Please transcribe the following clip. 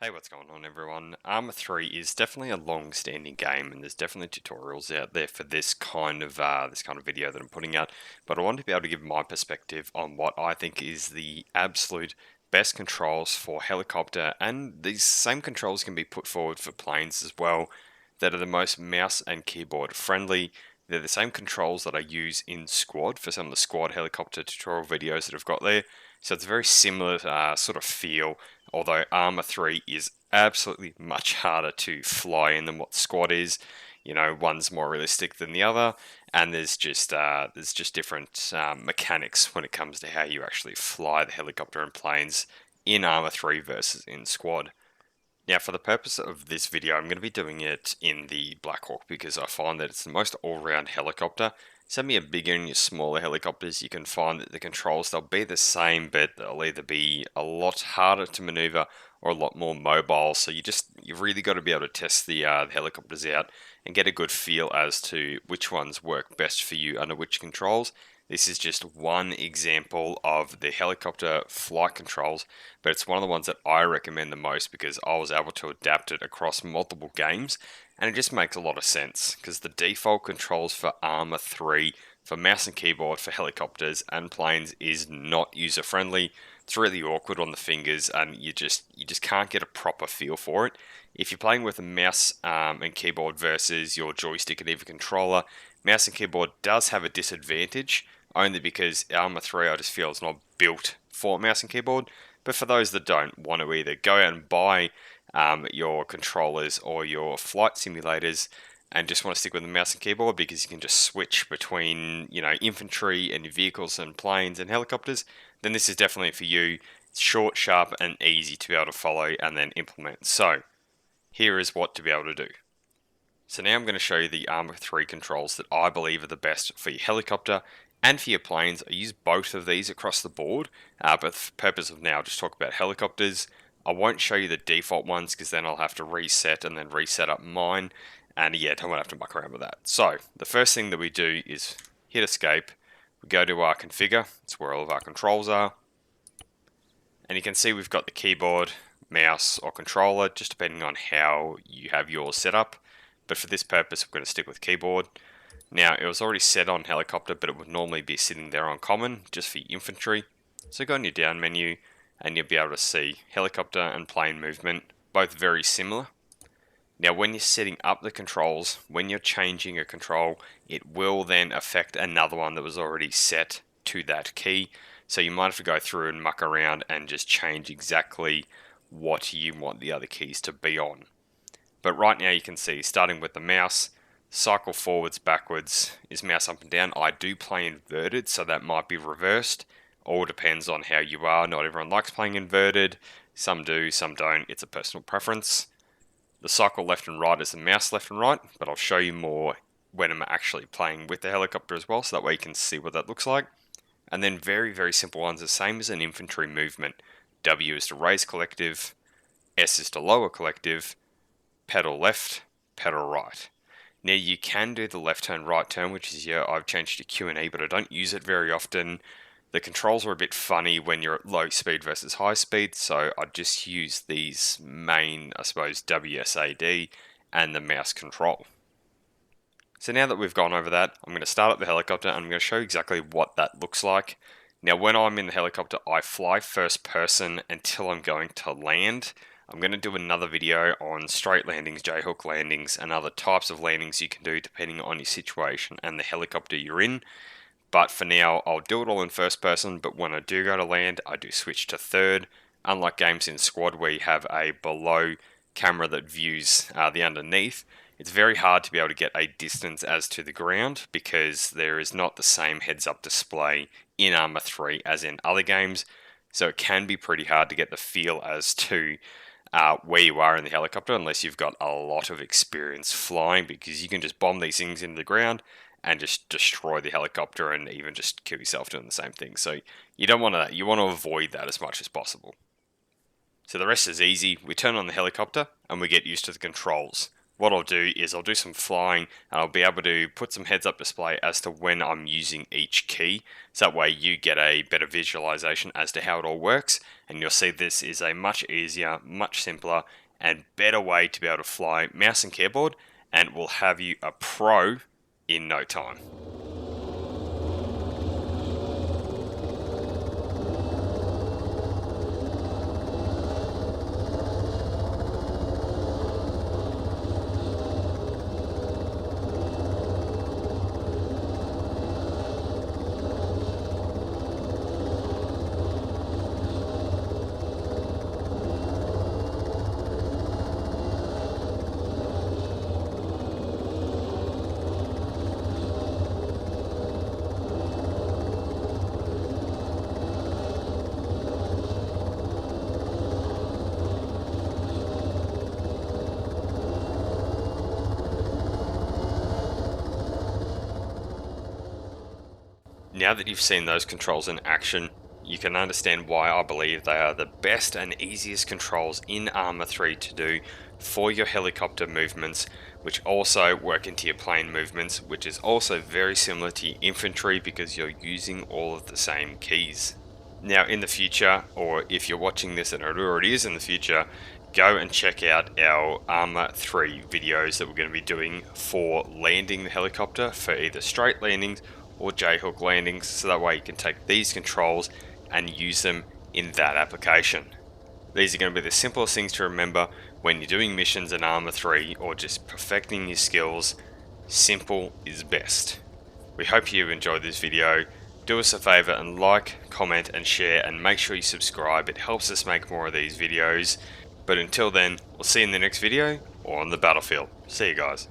Hey, what's going on, everyone? Arma 3 is definitely a long-standing game, and there's definitely tutorials out there for this kind of video that I'm putting out. But I want to be able to give my perspective on what I think is the absolute best controls for helicopter, and these same controls can be put forward for planes as well, that are the most mouse and keyboard friendly. They're the same controls that I use in Squad for some of the Squad helicopter tutorial videos that I've got there. So it's a very similar sort of feel, although Arma 3 is absolutely much harder to fly in than what Squad is. You know, one's more realistic than the other, and there's just different mechanics when it comes to how you actually fly the helicopter and planes in Arma 3 versus in Squad. Now, for the purpose of this video, I'm going to be doing it in the Black Hawk because I find that it's the most all-round helicopter. Send me a bigger and your smaller helicopters, you can find that the controls, they'll be the same, but they'll either be a lot harder to maneuver or a lot more mobile. So you've really got to be able to test the helicopters out and get a good feel as to which ones work best for you under which controls. This is just one example of the helicopter flight controls, but it's one of the ones that I recommend the most because I was able to adapt it across multiple games, and it just makes a lot of sense because the default controls for Arma 3 for mouse and keyboard for helicopters and planes is not user friendly. It's really awkward on the fingers, and you just can't get a proper feel for it. If you're playing with a mouse and keyboard versus your joystick and even controller, mouse and keyboard does have a disadvantage, only because Arma 3 I just feel is not built for mouse and keyboard. But for those that don't want to either go out and buy your controllers or your flight simulators and just want to stick with the mouse and keyboard because you can just switch between, infantry and your vehicles and planes and helicopters, then this is definitely for you. It's short, sharp, and easy to be able to follow and then implement. So here is what to be able to do. So now I'm going to show you the Arma 3 controls that I believe are the best for your helicopter and for your planes. I use both of these across the board, but for the purpose of now, I'll just talk about helicopters. I won't show you the default ones because then I'll have to reset and then reset up mine, and yeah, I won't have to muck around with that. So the first thing that we do is hit escape. We go to our configure, it's where all of our controls are, and you can see we've got the keyboard, mouse, or controller, just depending on how you have yours set up. But for this purpose, we're going to stick with keyboard. Now, it was already set on helicopter, but it would normally be sitting there on common, just for infantry. So go in your down menu, and you'll be able to see helicopter and plane movement, both very similar. Now, when you're setting up the controls, when you're changing a control, it will then affect another one that was already set to that key. So you might have to go through and muck around and just change exactly what you want the other keys to be on. But right now you can see, starting with the mouse, cycle forwards, backwards is mouse up and down. I do play inverted, so that might be reversed. All depends on how you are. Not everyone likes playing inverted. Some do, some don't. It's a personal preference. The cycle left and right is the mouse left and right, but I'll show you more when I'm actually playing with the helicopter as well, so that way you can see what that looks like. And then very, very simple ones, the same as an infantry movement. W is to raise collective, S is to lower collective, pedal left, pedal right. Now you can do the left turn, right turn, which is I've changed to Q&E, but I don't use it very often. The controls are a bit funny when you're at low speed versus high speed, so I just use these main, I suppose, WSAD and the mouse control. So now that we've gone over that, I'm going to start up the helicopter and I'm going to show you exactly what that looks like. Now when I'm in the helicopter, I fly first person until I'm going to land. I'm going to do another video on straight landings, J-hook landings, and other types of landings you can do depending on your situation and the helicopter you're in. But for now, I'll do it all in first person, but when I do go to land, I do switch to third. Unlike games in Squad where you have a below camera that views the underneath, it's very hard to be able to get a distance as to the ground because there is not the same heads-up display in Arma 3 as in other games. So it can be pretty hard to get the feel as to where you are in the helicopter unless you've got a lot of experience flying, because you can just bomb these things into the ground and just destroy the helicopter and even just kill yourself doing the same thing. So you don't want to, you want to avoid that as much as possible. So the rest is easy. We turn on the helicopter and we get used to the controls. what I'll do is I'll do some flying and I'll be able to put some heads up display as to when I'm using each key. So that way you get a better visualization as to how it all works, and you'll see this is a much easier, much simpler and better way to be able to fly mouse and keyboard, and will have you a pro in no time. Now that you've seen those controls in action, you can understand why I believe they are the best and easiest controls in ARMA 3 to do for your helicopter movements, which also work into your plane movements, which is also very similar to your infantry because you're using all of the same keys. Now in the future, or if you're watching this and it already is in the future, go and check out our ARMA 3 videos that we're going to be doing for landing the helicopter for either straight landings or J-hook landings, so that way you can take these controls and use them in that application. These are going to be the simplest things to remember when you're doing missions in ARMA 3 or just perfecting your skills. Simple is best. We hope you enjoyed this video. Do us a favor and like, comment and share, and make sure you subscribe. It helps us make more of these videos. But until then, we'll see you in the next video or on the battlefield. See you guys.